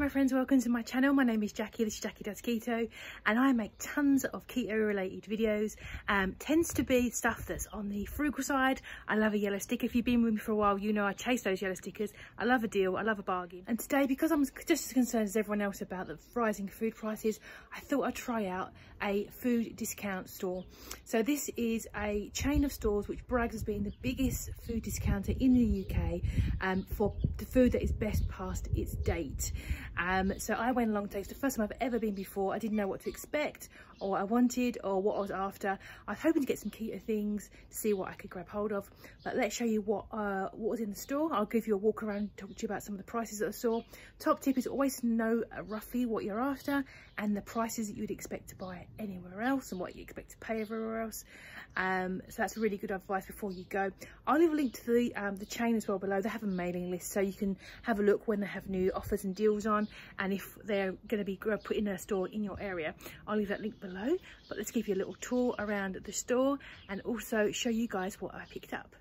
my friends, welcome to my channel. My name is Jackie, this is Jackie Does Keto, and I make tons of keto related videos. Tends to be stuff that's on the frugal side. I love a yellow sticker. If you've been with me for a while, you know I chase those yellow stickers. I love a deal, I love a bargain. And today, because I'm just as concerned as everyone else about the rising food prices, I thought I'd try out a food discount store. So this is a chain of stores which brags as being the biggest food discounter in the UK for the food that is best past its date. So I went along today. It's the first time I've ever been before. I didn't know what to expect or what I wanted or what I was after. I was hoping to get some keto things to see what I could grab hold of, but let's show you what was in the store. I'll give you a walk around, talk to you about some of the prices that I saw. Top tip is always to know roughly what you're after and the prices that you would expect to buy anywhere else and what you expect to pay everywhere else. So that's really good advice before you go. I'll leave a link to the chain as well below. They have a mailing list, so you can have a look when they have new offers and deals on, and if they're going to be put in a store in your area. I'll leave that link below, but let's give you a little tour around the store and also show you guys what I picked up.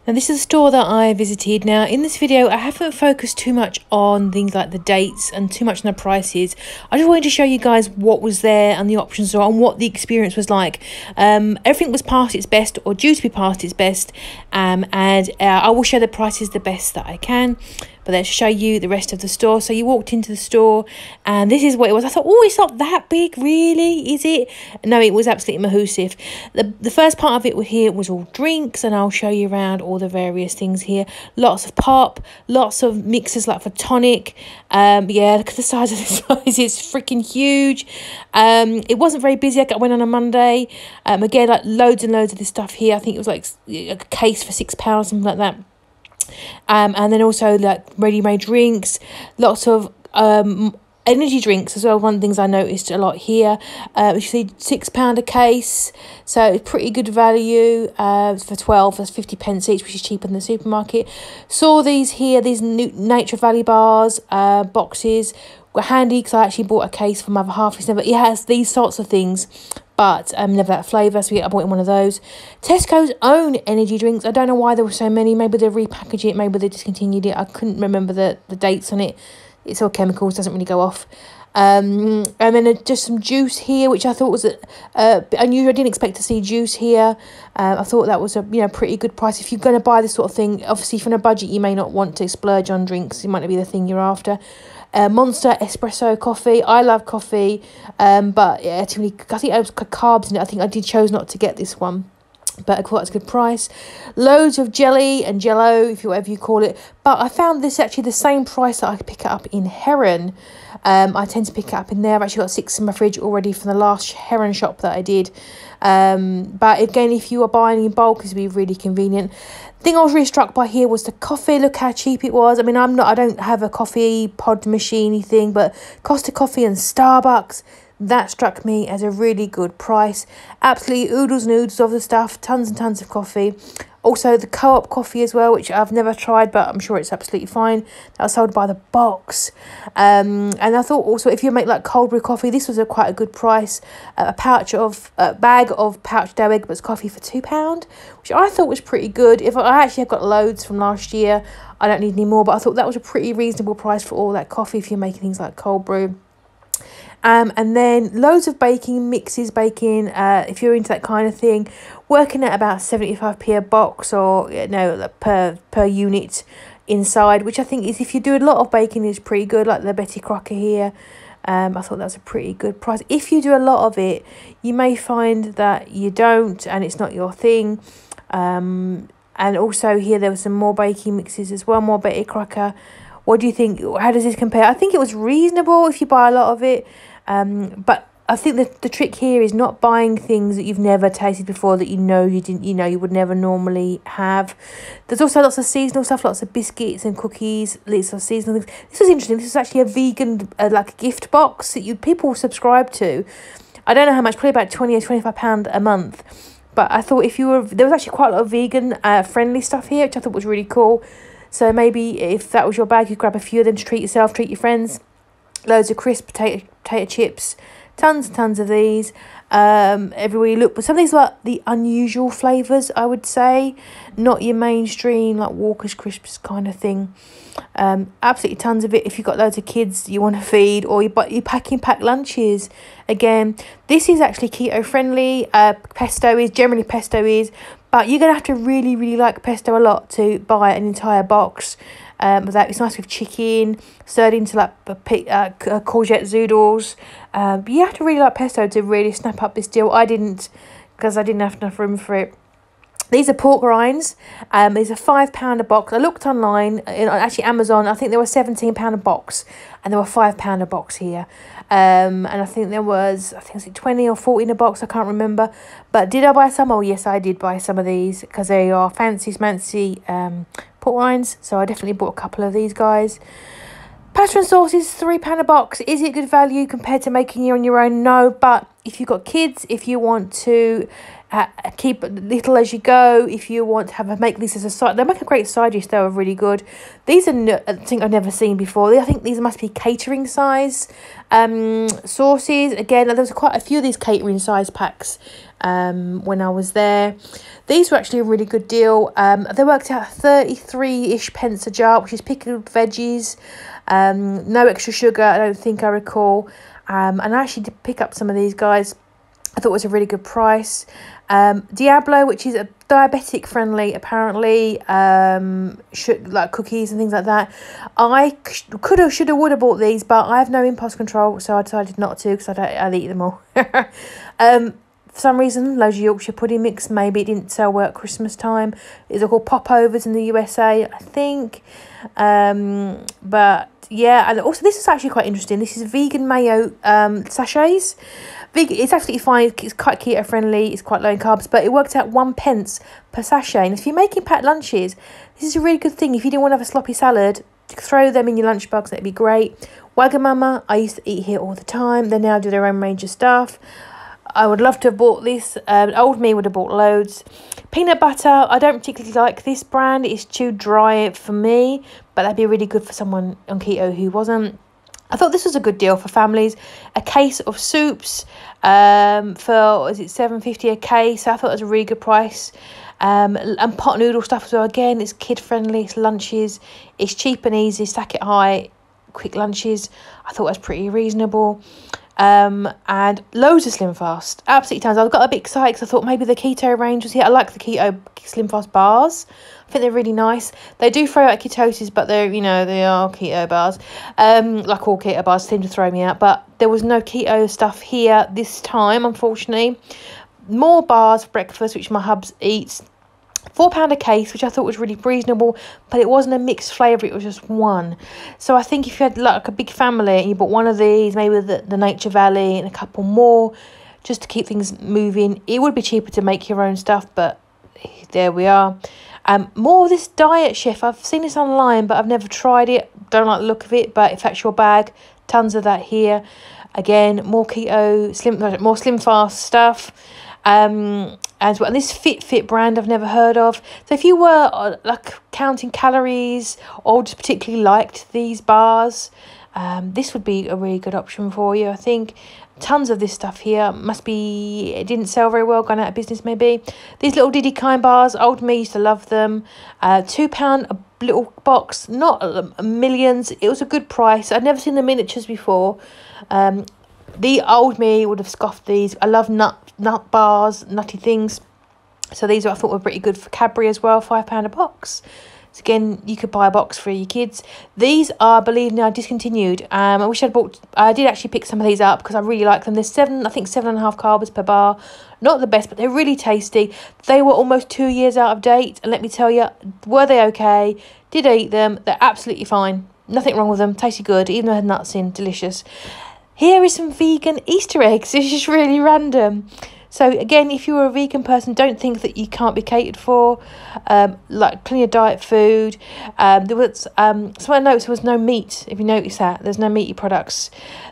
Now this is the store that I visited. Now in this video I haven't focused too much on things like the dates and too much on the prices. I just wanted to show you guys what was there and the options are and what the experience was like. Everything was past its best or due to be past its best, and I will show the prices the best that I can. But let's show you the rest of the store. So you walked into the store and this is what it was. I thought, oh, it's not that big, really, is it? No, it was absolutely mahoosive. The first part of it here was all drinks, and I'll show you around all the various things here. Lots of pop, lots of mixers like for tonic. Yeah, look at the size of this size. It's freaking huge. It wasn't very busy. I went on a Monday. Again, like loads and loads of this stuff here. I think it was like a case for £6, something like that. And then also like ready-made drinks, lots of energy drinks as well. One of the things I noticed a lot here, you see £6 a case, so it's pretty good value. For 12, that's 50p each, which is cheaper than the supermarket. Saw these here, these Nature Valley bars boxes were handy because I actually bought a case for my other half. It has these sorts of things, but never that flavour, so I bought in one of those. Tesco's own energy drinks. I don't know why there were so many. Maybe they repackaged it, maybe they discontinued it. I couldn't remember the dates on it. It's all chemicals, doesn't really go off. And then just some juice here, which I thought was unusual. I didn't expect to see juice here. I thought that was a pretty good price. If you're going to buy this sort of thing, obviously if you're on a budget, you may not want to splurge on drinks. It might not be the thing you're after. Monster espresso coffee. I love coffee, but yeah, too many. I think I was carbs in it. I think I did chose not to get this one, but I thought it's a good price. Loads of jelly and jello, if whatever you call it. But I found this actually the same price that I could pick it up in Heron. I tend to pick it up in there. I've actually got 6 in my fridge already from the last Heron shop that I did. But again, if you are buying in bulk, it's be really convenient. The thing I was really struck by here was the coffee. Look how cheap it was. I mean, I don't have a coffee pod machine thing, but Costa Coffee and Starbucks, that struck me as a really good price. Absolutely oodles and oodles of the stuff, tons and tons of coffee. Also the Co-op coffee as well, which I've never tried, but I'm sure it's absolutely fine. That was sold by the box. And I thought also if you make like cold brew coffee, this was quite a good price. A bag of pouch dough Egbert's coffee for £2, which I thought was pretty good. If I actually have got loads from last year, I don't need any more, but I thought that was a pretty reasonable price for all that coffee if you're making things like cold brew. And then loads of baking mixes, if you're into that kind of thing, working at about 75p a box, or per unit inside, which I think is, if you do a lot of baking, is pretty good, like the Betty Crocker here. I thought that was a pretty good price. If you do a lot of it, you may find that you don't and it's not your thing. And also here there were some more baking mixes as well, more Betty Crocker. What do you think? How does this compare? I think it was reasonable if you buy a lot of it. But I think that the trick here is not buying things that you've never tasted before, that you would never normally have. There's also lots of seasonal stuff, lots of biscuits and cookies, lots of seasonal things. This was interesting. This was actually a vegan like a gift box that people subscribe to. I don't know how much, probably about £20 or £25 a month. But I thought there was actually quite a lot of vegan friendly stuff here, which I thought was really cool. So maybe if that was your bag, you grab a few of them to treat yourself, treat your friends. Loads of crisp potato chips, Tons and tons of these everywhere you look. But some of these are like the unusual flavours, I would say. Not your mainstream, like Walker's Crisps kind of thing. Absolutely tons of it if you've got loads of kids you want to feed, or you're packing packed lunches. Again, this is actually keto friendly. Generally pesto is, but you're going to have to really, really like pesto a lot to buy an entire box. But that it's nice with chicken, stirred into like courgette zoodles. But you have to really like pesto to really snap up this deal. I didn't, because I didn't have enough room for it. These are pork rinds. These are £5 a box. I looked online, actually Amazon. I think they were £17 a box, and there were £5 a box here. And I think there was, it's 20 or 40 in a box. I can't remember. But did I buy some? Oh yes, I did buy some of these because they are fancy pork rinds. So I definitely bought a couple of these guys. Pasta and sauces, £3 a box. Is it good value compared to making it on your own? No, but if you've got kids, if you want to keep little as you go, if you want to make this as a side, they make a great side dish. They are really good. These are things I've never seen before. I think these must be catering size sauces. Again, there was quite a few of these catering size packs when I was there. These were actually a really good deal. They worked out 33-ish pence a jar, which is pickled veggies. No extra sugar, I don't think I recall. And I actually did pick up some of these guys. I thought it was a really good price. Diablo, which is a diabetic friendly, apparently, like cookies and things like that. I could have, should have, would have bought these, but I have no impulse control, so I decided not to because I'd eat them all. For some reason, loads of Yorkshire pudding mix. Maybe it didn't sell well at Christmas time. These are called popovers in the USA, I think. But yeah, and also this is actually quite interesting. This is vegan mayo sachets. It's absolutely fine. It's quite keto friendly. It's quite low in carbs, but it worked out 1 pence per sachet. And if you're making packed lunches, this is a really good thing. If you didn't want to have a sloppy salad, throw them in your lunchbox. That'd be great. Wagamama, I used to eat here all the time. They now do their own range of stuff. I would love to have bought this. Old me would have bought loads. Peanut butter, I don't particularly like this brand. It's too dry for me, but that'd be really good for someone on keto who wasn't. I thought this was a good deal for families. A case of soups for, is it £7.50 a case? I thought it was a really good price. And pot noodle stuff as well. Again, it's kid friendly. It's lunches. It's cheap and easy. Stack it high. Quick lunches. I thought it was pretty reasonable. And loads of Slim Fast. Absolutely tons. I got a bit excited because I thought maybe the keto range was here. I like the keto Slim Fast bars. I think they're really nice. They do throw out ketosis, but they're, they are keto bars. Like all keto bars seem to throw me out, but there was no keto stuff here this time, unfortunately. More bars for breakfast, which my hubs eats. £4 a case, which I thought was really reasonable, but it wasn't a mixed flavour, it was just one. So I think if you had like a big family and you bought one of these, maybe the Nature Valley and a couple more, just to keep things moving, it would be cheaper to make your own stuff, but there we are. More of this Diet Chef. I've seen this online, but I've never tried it. Don't like the look of it, but if that's your bag, tons of that here. Again, more keto, more Slim Fast stuff. As well, and this Fit brand I've never heard of. So if you were like counting calories or just particularly liked these bars, this would be a really good option for you, I think. Tons of this stuff here. Must be, it didn't sell very well, gone out of business maybe. These little Diddy Kind bars, old me used to love them. £2 a little box, not millions. It was a good price. I'd never seen the miniatures before. The old me would have scoffed these. I love nut bars, nutty things. So these I thought were pretty good for Cadbury as well, £5 a box. So again, you could buy a box for your kids. These are, believe me, discontinued. I wish I'd bought, I did actually pick some of these up because I really like them. There's 7.5 carbs per bar. Not the best, but they're really tasty. They were almost 2 years out of date. And let me tell you, were they okay? Did I eat them? They're absolutely fine. Nothing wrong with them. Tasted good, even though they had nuts in. Delicious. Here is some vegan Easter eggs. It's just really random. So again, if you're a vegan person, don't think that you can't be catered for. Like plenty of diet food. There was so I noticed there was no meat. If you notice that, there's no meaty products.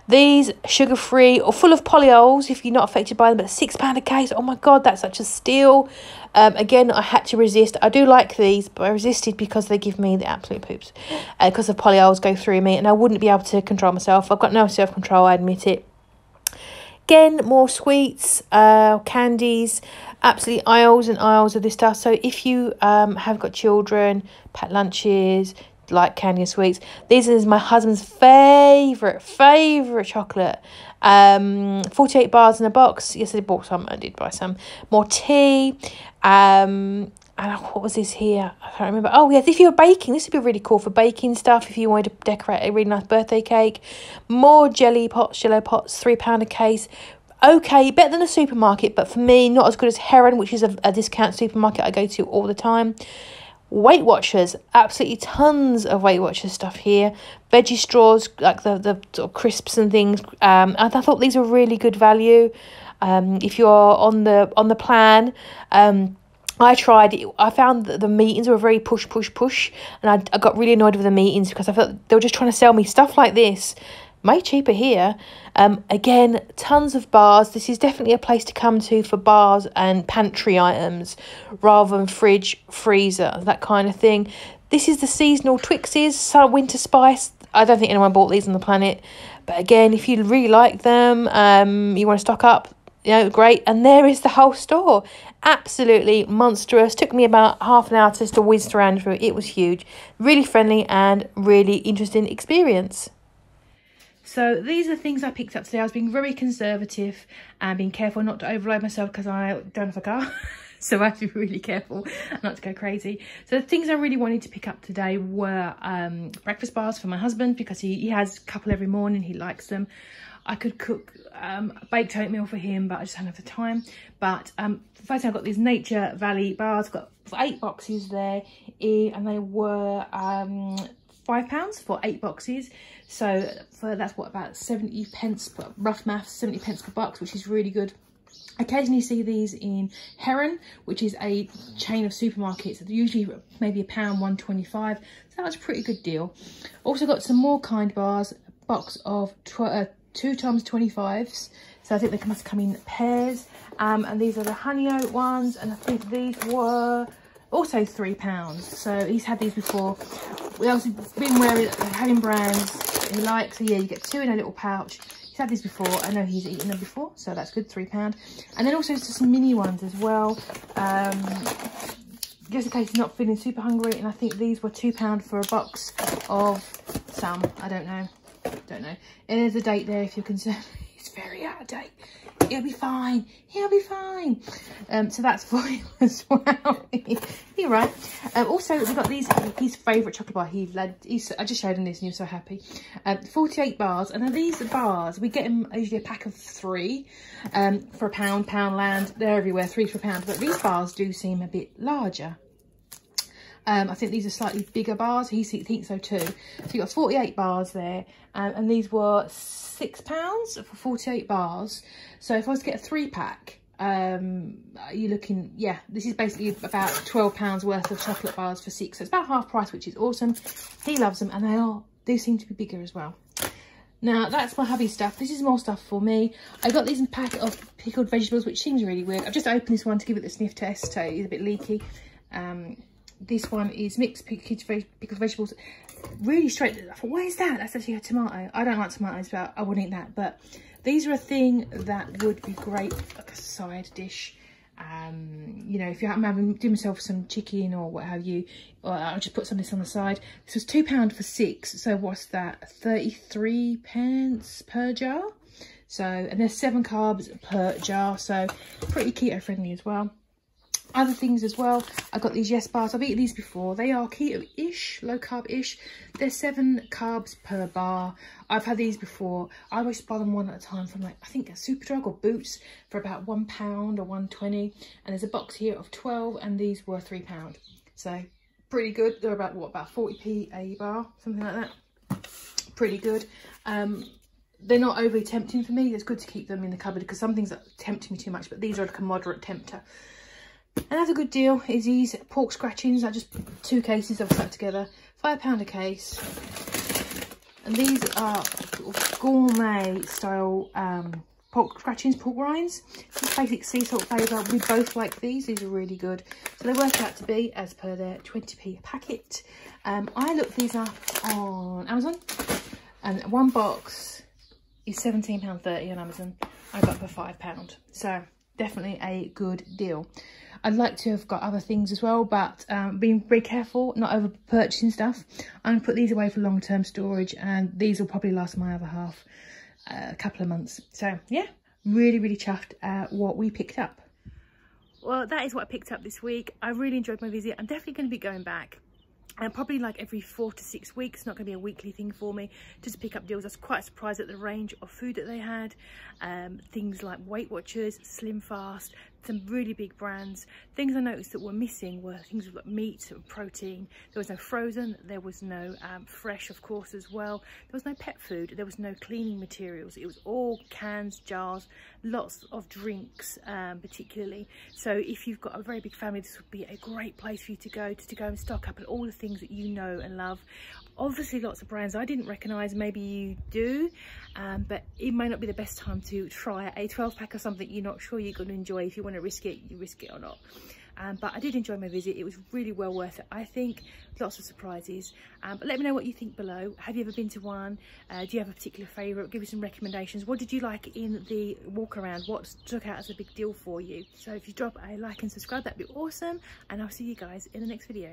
These sugar-free or full of polyols. If you're not affected by them, but £6 a case. Oh my God, that's such a steal. Again, I had to resist. I do like these, but I resisted because they give me the absolute poops. Because the polyols go through me, and I wouldn't be able to control myself. I've got no self-control. I admit it. again, more sweets, candies, absolutely aisles and aisles of this stuff. So if you have got children, packed lunches, like candy and sweets, this is my husband's favourite chocolate. 48 bars in a box. Yes, I bought some. I did buy some more tea. And what was this here? I can't remember. Oh yes, if you were baking, this would be really cool for baking stuff. If you wanted to decorate a really nice birthday cake. More jello pots, £3 a case. Okay, better than a supermarket, but for me, not as good as Heron, which is a discount supermarket I go to all the time. Weight Watchers, absolutely tons of Weight Watchers stuff here. Veggie straws, like the sort of crisps and things. And I thought these were really good value. If you're on the plan, I tried it. I found that the meetings were very push, and I got really annoyed with the meetings because I felt they were just trying to sell me stuff like this. Way cheaper here. Again, tons of bars. This is definitely a place to come to for bars and pantry items rather than fridge, freezer, that kind of thing. This is the seasonal Twixes, winter spice. I don't think anyone bought these on the planet, but again, if you really like them, you want to stock up, great. And there is the whole store. Absolutely monstrous. Took me about half an hour just to whiz around through it. It was huge, really friendly and really interesting experience. So these are the things I picked up today. I was being very conservative and being careful not to overload myself because I don't have a car. So I have to be really careful not to go crazy. So the things I really wanted to pick up today were breakfast bars for my husband because he has a couple every morning. He likes them. I could cook baked oatmeal for him, but I just don't have the time. But first I got these Nature Valley bars. Got 8 boxes there, and they were £5 for 8 boxes. So that's what, about 70 pence, rough maths, 70 pence per box, which is really good. Occasionally see these in Heron, which is a chain of supermarkets. They're usually maybe £1, £1.25. So that was a pretty good deal. Also got some more Kind bars, a box of 2 times 25s. So I think they must come in pairs. And these are the honey oat ones, and I think these were also £3. So he's had these before. We also been having brands he likes. So yeah, you get 2 in a little pouch. He's had these before. I know he's eaten them before, so that's good. £3. And then also some mini ones as well, just in case he's not feeling super hungry. And I think these were £2 for a box of some. I don't know. And there's a date there if you're concerned. It's very out of date. He'll be fine. He'll be fine. So that's for you as well. You're right. Also, we've got his favourite chocolate bar. I just showed him this and he was so happy. 48 bars. And now these bars, we get them usually a pack of 3 for £1. Poundland. They're everywhere, 3 for £1. But these bars do seem a bit larger. I think these are slightly bigger bars. He thinks so too. So you've got 48 bars there. And these were £6 for 48 bars. So if I was to get a 3-pack, you're looking, yeah, this is basically about £12 worth of chocolate bars for 6. So it's about half price, which is awesome. He loves them, and they seem to be bigger as well. Now, that's my hubby stuff. This is more stuff for me. I got these in a pack of pickled vegetables, which seems really weird. I've just opened this one to give it the sniff test, so it's a bit leaky. This one is mixed pickled vegetables. Really straight. I thought, what is that? That's actually a tomato. I don't like tomatoes, but I wouldn't eat that. But these are a thing that would be great, like a side dish. If you're do myself some chicken or what have you, or I'll just put some of this on the side. This was £2 for 6. So what's that? 33 pence per jar. So, and there's 7 carbs per jar. So pretty keto friendly as well. Other things as well, I got these Yes bars. I've eaten these before. They are keto-ish, low carb-ish. They're 7 carbs per bar. I've had these before. I always buy them one at a time from, like, I think a Superdrug or Boots for about £1 or £1.20. And there's a box here of 12, and these were £3. So pretty good. They're about, what, about 40p a bar, something like that. Pretty good. They're not overly tempting for me. It's good to keep them in the cupboard because some things that tempt me too much, but these are like a moderate tempter. And that's a good deal. Is these pork scratchings? I just 2 cases I've stuck together, £5 a case. And these are gourmet style pork scratchings, pork rinds. Just basic sea salt flavour. We both like these. These are really good. So they work out to be, as per their, 20p a packet. I looked these up on Amazon, and one box is £17.30 on Amazon. I got for £5. So definitely a good deal. I'd like to have got other things as well, but being very careful, not over purchasing stuff. I'm gonna put these away for long-term storage, and these will probably last my other half a couple of months. So yeah, really chuffed at what we picked up. Well, that is what I picked up this week. I really enjoyed my visit. I'm definitely going to be going back. And probably like every 4 to 6 weeks. Not going to be a weekly thing for me, just to pick up deals. I was quite surprised at the range of food that they had. Things like Weight Watchers, Slim Fast, some really big brands. Things I noticed that were missing were things like meat and protein. There was no frozen, there was no fresh, of course, as well. There was no pet food, there was no cleaning materials. It was all cans, jars, lots of drinks, particularly. So if you've got a very big family, this would be a great place for you to go and stock up on all the things that you know and love. Obviously lots of brands I didn't recognise, maybe you do, but it may not be the best time to try a 12-pack of something you're not sure you're going to enjoy. If you want to risk it, you risk it or not. But I did enjoy my visit. It was really well worth it, I think. Lots of surprises. But let me know what you think below. Have you ever been to one? Do you have a particular favourite? Give me some recommendations. What did you like in the walk around? What stuck out as a big deal for you? So if you drop a like and subscribe, that'd be awesome. And I'll see you guys in the next video.